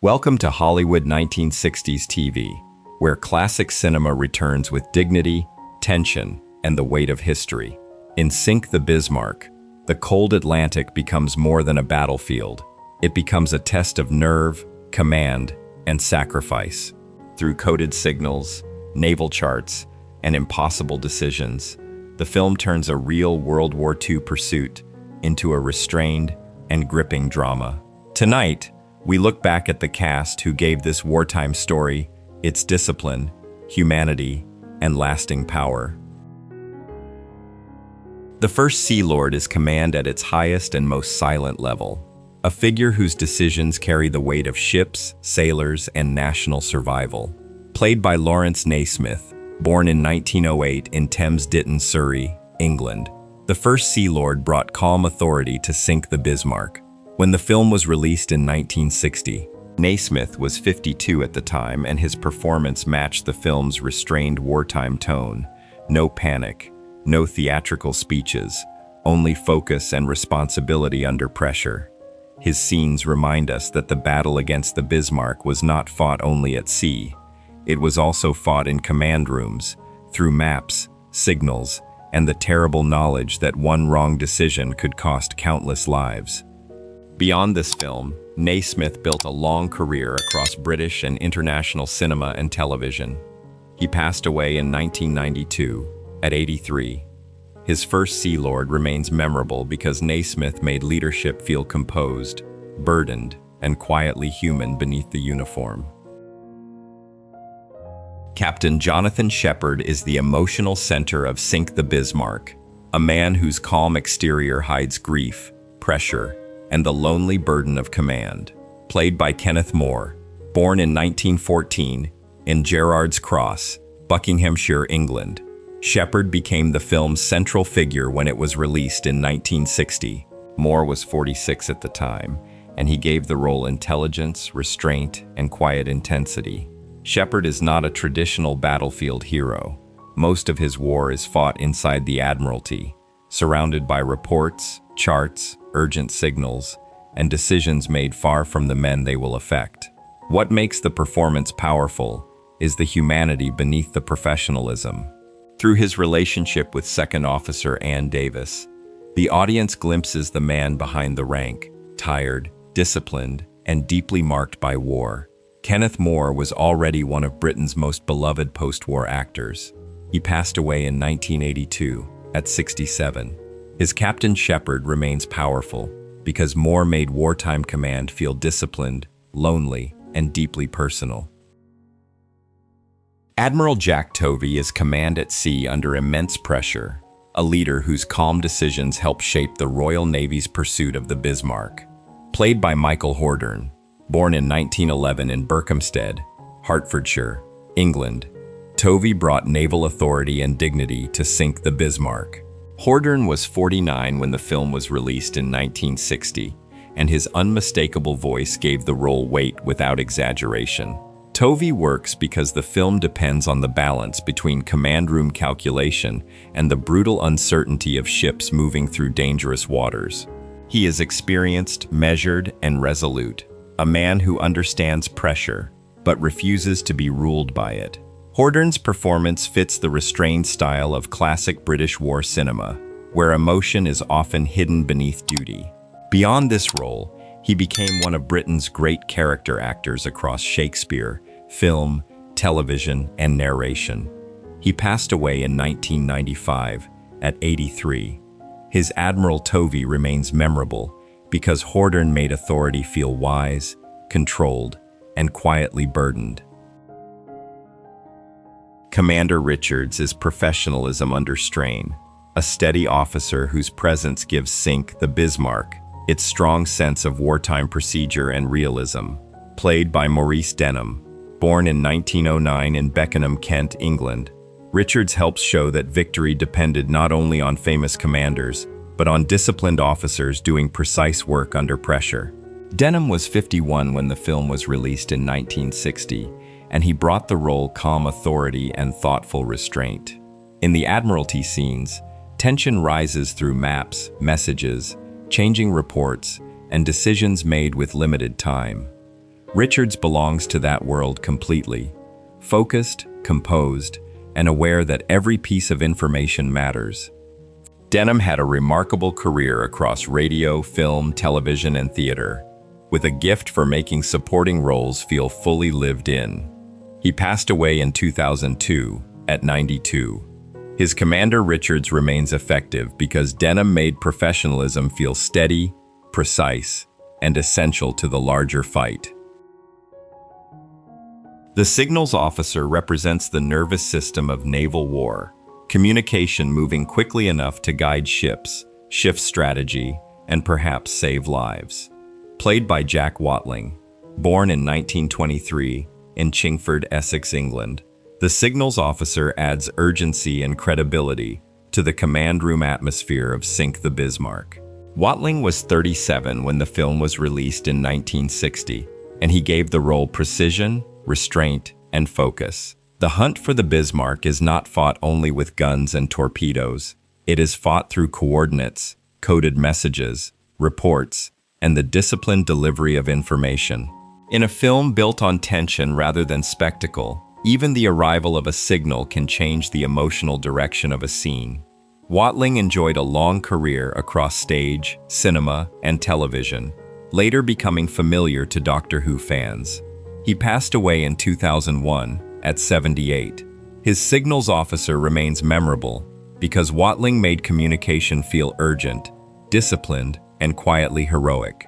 Welcome to Hollywood 1960s TV, where classic cinema returns with dignity, tension, and the weight of history. In Sink the Bismarck, the cold Atlantic becomes more than a battlefield. It becomes a test of nerve, command, and sacrifice. Through coded signals, naval charts, and impossible decisions, the film turns a real World War II pursuit into a restrained and gripping drama. Tonight, we look back at the cast who gave this wartime story its discipline, humanity, and lasting power. The First Sea Lord is command at its highest and most silent level, a figure whose decisions carry the weight of ships, sailors, and national survival. Played by Laurence Naismith, born in 1908 in Thames Ditton, Surrey, England, the First Sea Lord brought calm authority to Sink the Bismarck. When the film was released in 1960, Naismith was 52 at the time, and his performance matched the film's restrained wartime tone. No panic, no theatrical speeches, only focus and responsibility under pressure. His scenes remind us that the battle against the Bismarck was not fought only at sea. It was also fought in command rooms, through maps, signals, and the terrible knowledge that one wrong decision could cost countless lives. Beyond this film, Naismith built a long career across British and international cinema and television. He passed away in 1992, at 83. His First Sea Lord remains memorable because Naismith made leadership feel composed, burdened, and quietly human beneath the uniform. Captain Jonathan Shepherd is the emotional center of Sink the Bismarck, a man whose calm exterior hides grief, pressure, and the lonely burden of command. Played by Kenneth More, born in 1914 in Gerrard's Cross, Buckinghamshire, England, Shepherd became the film's central figure when it was released in 1960. More was 46 at the time, and he gave the role intelligence, restraint, and quiet intensity. Shepherd is not a traditional battlefield hero. Most of his war is fought inside the Admiralty, surrounded by reports, charts, urgent signals, and decisions made far from the men they will affect. What makes the performance powerful is the humanity beneath the professionalism. Through his relationship with Second Officer Anne Davis, the audience glimpses the man behind the rank, tired, disciplined, and deeply marked by war. Kenneth More was already one of Britain's most beloved post-war actors. He passed away in 1982, at 67. His Captain Shepherd remains powerful because More made wartime command feel disciplined, lonely, and deeply personal. Admiral Jack Tovey is command at sea under immense pressure, a leader whose calm decisions help shape the Royal Navy's pursuit of the Bismarck. Played by Michael Hordern, born in 1911 in Berkhamsted, Hertfordshire, England, Tovey brought naval authority and dignity to Sink the Bismarck. Hordern was 49 when the film was released in 1960, and his unmistakable voice gave the role weight without exaggeration. Tovey works because the film depends on the balance between command room calculation and the brutal uncertainty of ships moving through dangerous waters. He is experienced, measured, and resolute, a man who understands pressure, but refuses to be ruled by it. Hordern's performance fits the restrained style of classic British war cinema, where emotion is often hidden beneath duty. Beyond this role, he became one of Britain's great character actors across Shakespeare, film, television, and narration. He passed away in 1995, at 83. His Admiral Tovey remains memorable because Hordern made authority feel wise, controlled, and quietly burdened. Commander Richards is professionalism under strain, a steady officer whose presence gives Sink the Bismarck its strong sense of wartime procedure and realism. Played by Maurice Denham, born in 1909 in Beckenham, Kent, England, Richards helps show that victory depended not only on famous commanders, but on disciplined officers doing precise work under pressure. Denham was 51 when the film was released in 1960, and he brought the role calm authority and thoughtful restraint. In the Admiralty scenes, tension rises through maps, messages, changing reports, and decisions made with limited time. Richards belongs to that world completely, focused, composed, and aware that every piece of information matters. Denham had a remarkable career across radio, film, television, and theater, with a gift for making supporting roles feel fully lived in. He passed away in 2002, at 92. His commander Richards remains effective because Denham made professionalism feel steady, precise, and essential to the larger fight. The signals officer represents the nervous system of naval war, communication moving quickly enough to guide ships, shift strategy, and perhaps save lives. Played by Jack Watling, born in 1923 in Chingford, Essex, England, the signals officer adds urgency and credibility to the command room atmosphere of Sink the Bismarck. Watling was 37 when the film was released in 1960, and he gave the role precision, restraint, and focus. The hunt for the Bismarck is not fought only with guns and torpedoes. It is fought through coordinates, coded messages, reports, and the disciplined delivery of information. In a film built on tension rather than spectacle, even the arrival of a signal can change the emotional direction of a scene. Watling enjoyed a long career across stage, cinema, and television, later becoming familiar to Doctor Who fans. He passed away in 2001 at 78. His signals officer remains memorable because Watling made communication feel urgent, disciplined, and quietly heroic.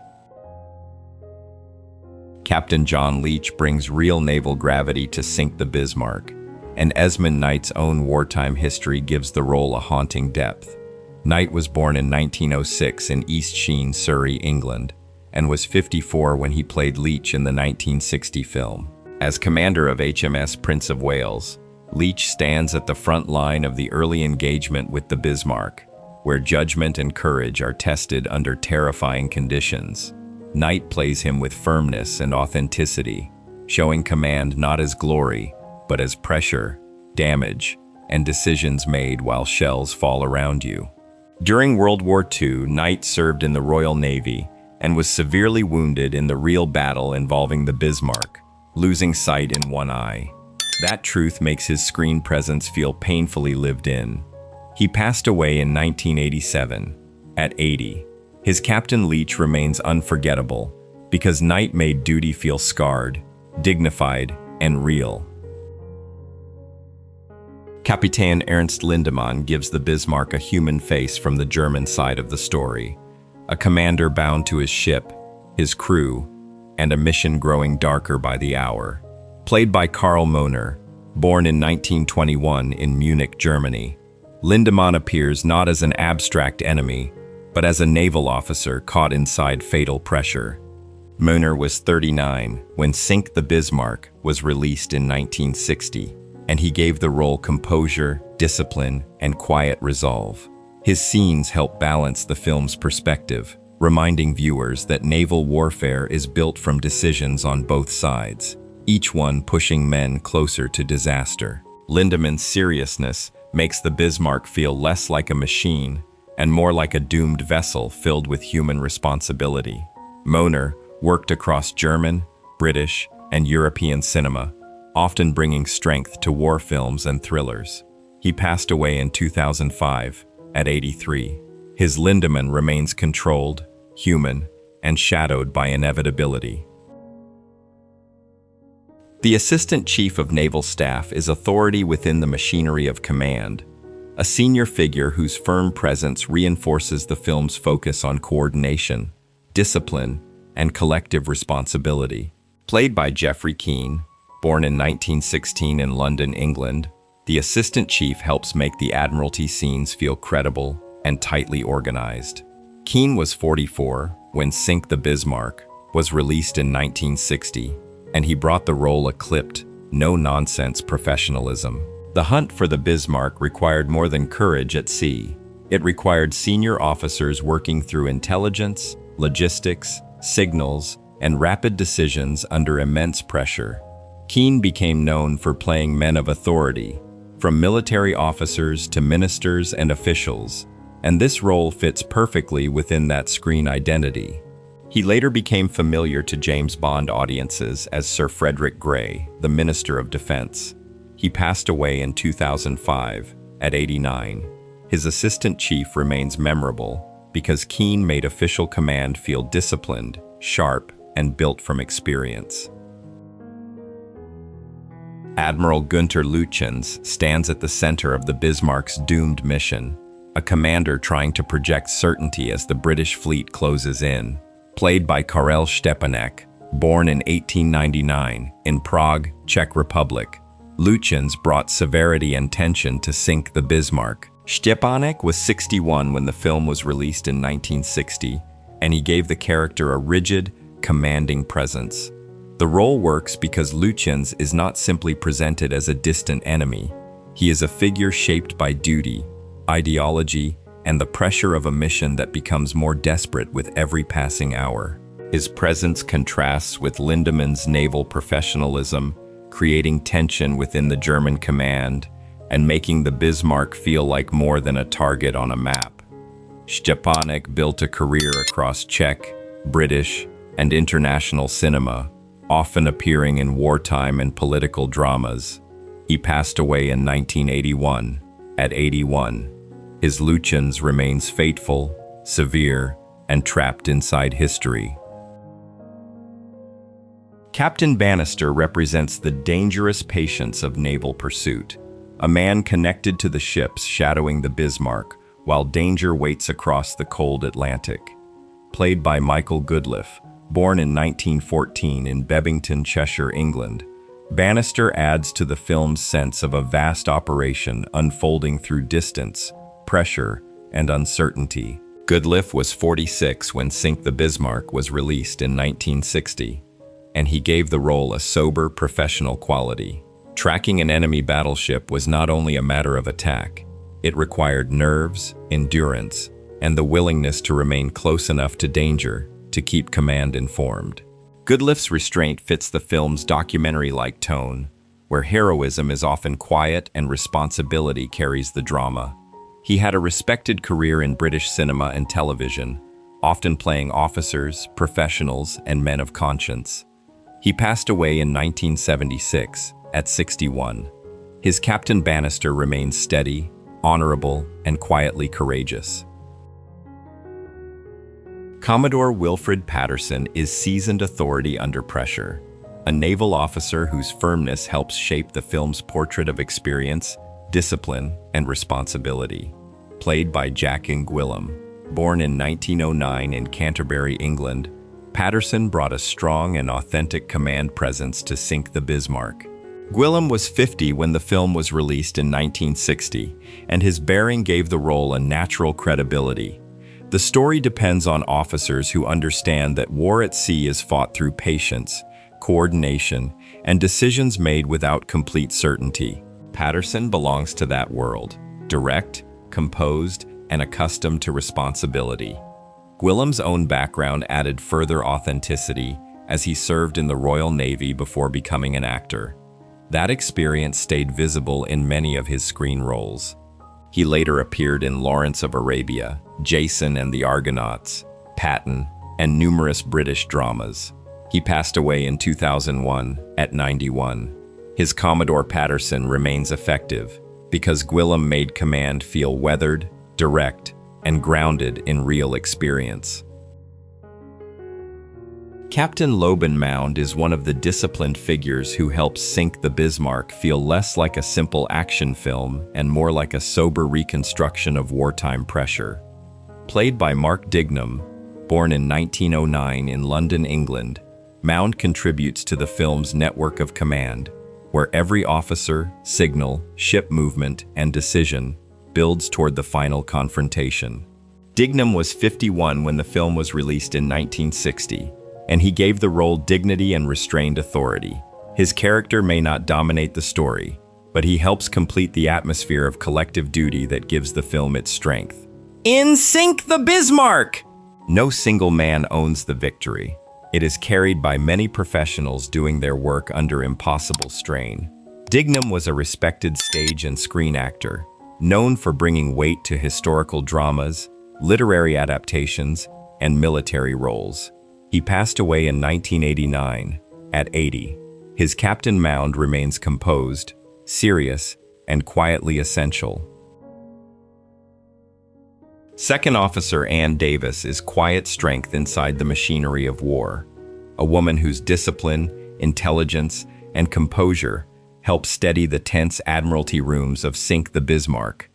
Captain John Leach brings real naval gravity to Sink the Bismarck, and Esmond Knight's own wartime history gives the role a haunting depth. Knight was born in 1906 in East Sheen, Surrey, England, and was 54 when he played Leach in the 1960 film. As commander of HMS Prince of Wales, Leach stands at the front line of the early engagement with the Bismarck, where judgment and courage are tested under terrifying conditions. Knight plays him with firmness and authenticity, showing command not as glory, but as pressure, damage, and decisions made while shells fall around you. During World War II, Knight served in the Royal Navy and was severely wounded in the real battle involving the Bismarck, losing sight in one eye. That truth makes his screen presence feel painfully lived in. He passed away in 1987, at 80. His Captain Leach remains unforgettable because Knight made duty feel scarred, dignified, and real. Kapitän Ernst Lindemann gives the Bismarck a human face from the German side of the story, a commander bound to his ship, his crew, and a mission growing darker by the hour. Played by Karl Möhner, born in 1921 in Munich, Germany, Lindemann appears not as an abstract enemy, but as a naval officer caught inside fatal pressure. Möhner was 39 when Sink the Bismarck was released in 1960, and he gave the role composure, discipline, and quiet resolve. His scenes help balance the film's perspective, reminding viewers that naval warfare is built from decisions on both sides, each one pushing men closer to disaster. Lindemann's seriousness makes the Bismarck feel less like a machine and more like a doomed vessel filled with human responsibility. Möhner worked across German, British, and European cinema, often bringing strength to war films and thrillers. He passed away in 2005, at 83. His Lindemann remains controlled, human, and shadowed by inevitability. The Assistant Chief of Naval Staff is authority within the machinery of command, a senior figure whose firm presence reinforces the film's focus on coordination, discipline, and collective responsibility. Played by Geoffrey Keen, born in 1916 in London, England, the Assistant Chief helps make the Admiralty scenes feel credible and tightly organized. Keen was 44 when Sink the Bismarck was released in 1960, and he brought the role a clipped, no-nonsense professionalism. The hunt for the Bismarck required more than courage at sea. It required senior officers working through intelligence, logistics, signals, and rapid decisions under immense pressure. Keen became known for playing men of authority, from military officers to ministers and officials, and this role fits perfectly within that screen identity. He later became familiar to James Bond audiences as Sir Frederick Grey, the Minister of Defense. He passed away in 2005, at 89. His assistant chief remains memorable because Keen made official command feel disciplined, sharp, and built from experience. Admiral Günter Lütjens stands at the center of the Bismarck's doomed mission, a commander trying to project certainty as the British fleet closes in. Played by Karel Stepanek, born in 1899 in Prague, Czech Republic, Lütjens brought severity and tension to Sink the Bismarck. Štěpánek was 61 when the film was released in 1960, and he gave the character a rigid, commanding presence. The role works because Lütjens is not simply presented as a distant enemy. He is a figure shaped by duty, ideology, and the pressure of a mission that becomes more desperate with every passing hour. His presence contrasts with Lindemann's naval professionalism, creating tension within the German command and making the Bismarck feel like more than a target on a map. Štěpánek built a career across Czech, British, and international cinema, often appearing in wartime and political dramas. He passed away in 1981, at 81. His Lütjens remains faithful, severe, and trapped inside history. Captain Bannister represents the dangerous patience of naval pursuit, a man connected to the ships shadowing the Bismarck while danger waits across the cold Atlantic. Played by Michael Goodliffe, born in 1914 in Bebington, Cheshire, England, Bannister adds to the film's sense of a vast operation unfolding through distance, pressure, and uncertainty. Goodliffe was 46 when Sink the Bismarck was released in 1960, and he gave the role a sober, professional quality. Tracking an enemy battleship was not only a matter of attack, it required nerves, endurance, and the willingness to remain close enough to danger to keep command informed. Goodliffe's restraint fits the film's documentary-like tone, where heroism is often quiet and responsibility carries the drama. He had a respected career in British cinema and television, often playing officers, professionals, and men of conscience. He passed away in 1976, at 61. His Captain Bannister remains steady, honorable, and quietly courageous. Commodore Wilfred Patterson is seasoned authority under pressure, a naval officer whose firmness helps shape the film's portrait of experience, discipline, and responsibility. Played by Jack and Gwillim, born in 1909 in Canterbury, England, Patterson brought a strong and authentic command presence to Sink the Bismarck. Gwillim was 50 when the film was released in 1960, and his bearing gave the role a natural credibility. The story depends on officers who understand that war at sea is fought through patience, coordination, and decisions made without complete certainty. Patterson belongs to that world, direct, composed, and accustomed to responsibility. Gwillim's own background added further authenticity as he served in the Royal Navy before becoming an actor. That experience stayed visible in many of his screen roles. He later appeared in Lawrence of Arabia, Jason and the Argonauts, Patton, and numerous British dramas. He passed away in 2001 at 91. His Commodore Patterson remains effective because Gwillim made command feel weathered, direct, and grounded in real experience. Captain Lobenmound is one of the disciplined figures who helps Sink the Bismarck feel less like a simple action film and more like a sober reconstruction of wartime pressure. Played by Mark Dignam, born in 1909 in London, England, Mound contributes to the film's network of command, where every officer, signal, ship movement, and decision builds toward the final confrontation. Dignam was 51 when the film was released in 1960, and he gave the role dignity and restrained authority. His character may not dominate the story, but he helps complete the atmosphere of collective duty that gives the film its strength. In Sink the Bismarck! No single man owns the victory. It is carried by many professionals doing their work under impossible strain. Dignam was a respected stage and screen actor, known for bringing weight to historical dramas, literary adaptations, and military roles. He passed away in 1989, at 80. His Captain Mound remains composed, serious, and quietly essential. Second Officer Anne Davis is quiet strength inside the machinery of war, a woman whose discipline, intelligence, and composure help steady the tense Admiralty rooms of Sink the Bismarck.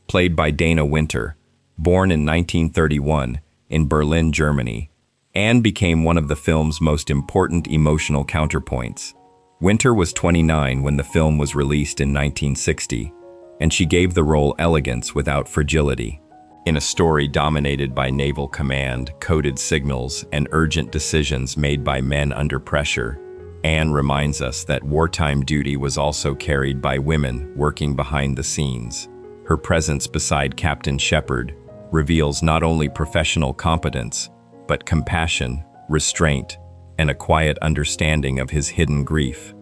Played by Dana Wynter, born in 1931 in Berlin, Germany, Anne became one of the film's most important emotional counterpoints. Wynter was 29 when the film was released in 1960, and she gave the role elegance without fragility. In a story dominated by naval command, coded signals, and urgent decisions made by men under pressure, Anne reminds us that wartime duty was also carried by women working behind the scenes. Her presence beside Captain Shepherd reveals not only professional competence, but compassion, restraint, and a quiet understanding of his hidden grief.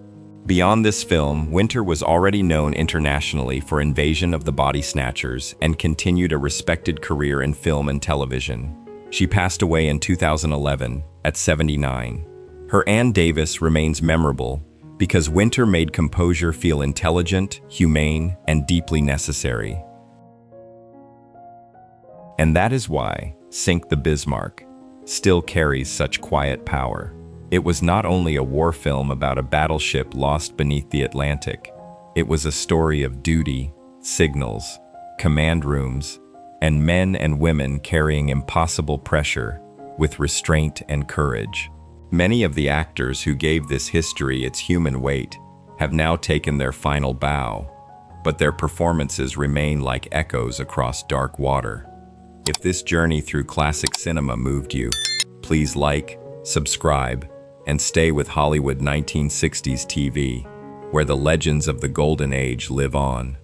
Beyond this film, Wynter was already known internationally for Invasion of the Body Snatchers and continued a respected career in film and television. She passed away in 2011 at 79. Her Anne Davis remains memorable because Wynter made composure feel intelligent, humane, and deeply necessary. And that is why Sink the Bismarck still carries such quiet power. It was not only a war film about a battleship lost beneath the Atlantic. It was a story of duty, signals, command rooms, and men and women carrying impossible pressure with restraint and courage. Many of the actors who gave this history its human weight have now taken their final bow, but their performances remain like echoes across dark water. If this journey through classic cinema moved you, please like, subscribe, and stay with Hollywood 1960s TV, where the legends of the Golden Age live on.